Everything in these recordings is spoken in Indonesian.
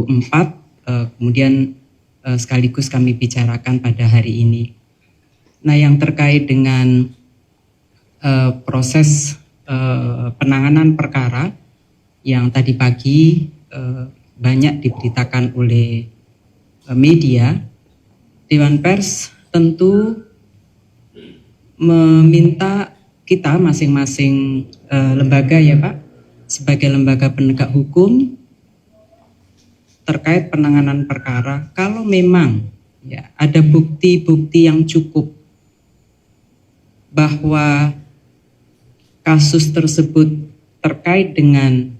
24 kemudian sekaligus kami bicarakan pada hari ini. Nah, yang terkait dengan proses penanganan perkara yang tadi pagi banyak diberitakan oleh media, Dewan Pers tentu meminta kita masing-masing lembaga ya Pak, sebagai lembaga penegak hukum terkait penanganan perkara, kalau memang ya ada bukti-bukti yang cukup bahwa kasus tersebut terkait dengan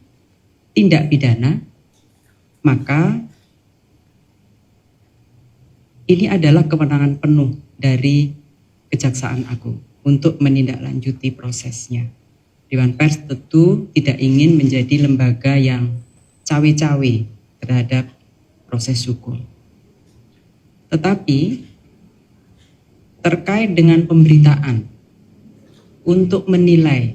tindak pidana, maka ini adalah kewenangan penuh dari Kejaksaan Agung untuk menindaklanjuti prosesnya. Dewan Pers tentu tidak ingin menjadi lembaga yang cawe-cawe terhadap proses hukum. Tetapi terkait dengan pemberitaan untuk menilai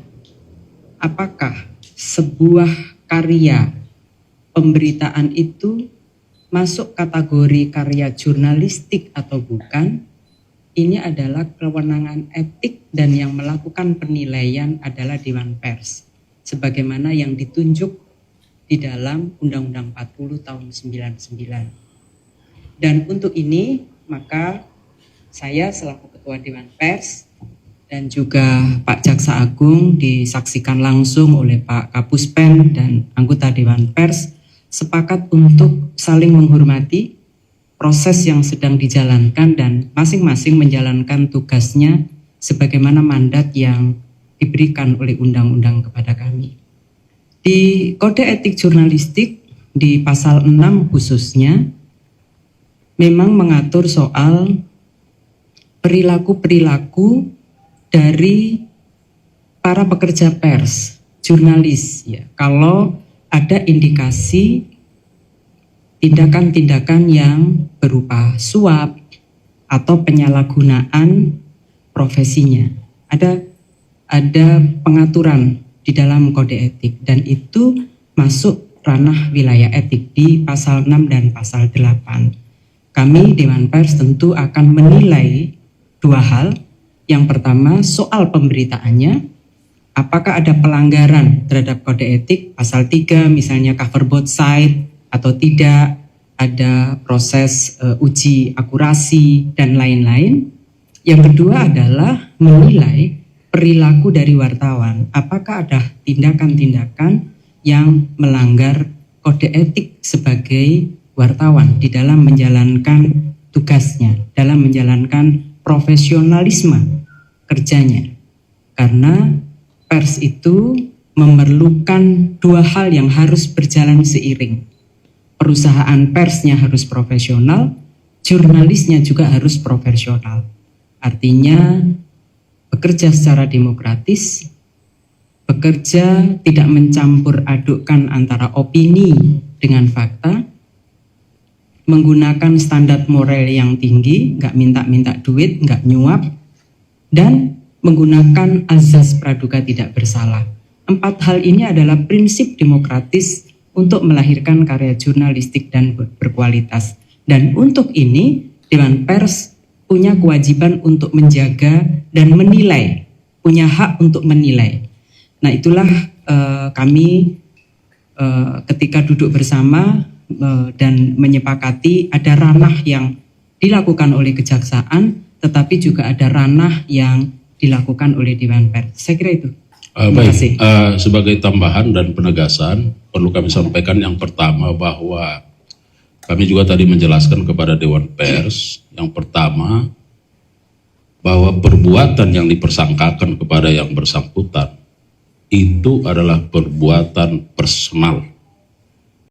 apakah sebuah karya pemberitaan itu masuk kategori karya jurnalistik atau bukan, ini adalah kewenangan etik dan yang melakukan penilaian adalah Dewan Pers sebagaimana yang ditunjuk di dalam Undang-Undang 40 tahun 99. Dan untuk ini maka saya selaku Ketua Dewan Pers dan juga Pak Jaksa Agung disaksikan langsung oleh Pak Kapuspen dan anggota Dewan Pers sepakat untuk saling menghormati proses yang sedang dijalankan dan masing-masing menjalankan tugasnya sebagaimana mandat yang diberikan oleh undang-undang kepada kami. Di Kode Etik Jurnalistik di pasal 6 khususnya memang mengatur soal perilaku-perilaku dari para pekerja pers, jurnalis ya. Kalau ada indikasi tindakan-tindakan yang berupa suap atau penyalahgunaan profesinya. Ada pengaturan di dalam kode etik dan itu masuk ranah wilayah etik di pasal 6 dan pasal 8. Kami Dewan Pers tentu akan menilai dua hal. Yang pertama soal pemberitaannya, apakah ada pelanggaran terhadap kode etik pasal 3 misalnya cover both side atau tidak, ada proses uji akurasi dan lain-lain. Yang kedua adalah menilai perilaku dari wartawan, apakah ada tindakan-tindakan yang melanggar kode etik sebagai wartawan di dalam menjalankan tugasnya, dalam menjalankan profesionalisme kerjanya. Karena pers itu memerlukan dua hal yang harus berjalan seiring. Perusahaan persnya harus profesional, jurnalisnya juga harus profesional. Artinya bekerja secara demokratis, bekerja tidak mencampur adukkan antara opini dengan fakta, menggunakan standar moral yang tinggi, nggak minta-minta duit, nggak nyuap, dan menggunakan azas praduga tidak bersalah. 4 hal ini adalah prinsip demokratis untuk melahirkan karya jurnalistik dan berkualitas. Dan untuk ini, Dewan Pers punya kewajiban untuk menjaga dan menilai, punya hak untuk menilai. Nah itulah kami ketika duduk bersama dan menyepakati ada ranah yang dilakukan oleh Kejaksaan, tetapi juga ada ranah yang dilakukan oleh Dewan Pers. Saya kira itu. Baik, sebagai tambahan dan penegasan perlu kami sampaikan yang pertama bahwa kami juga tadi menjelaskan kepada Dewan Pers yang pertama bahwa perbuatan yang dipersangkakan kepada yang bersangkutan itu adalah perbuatan personal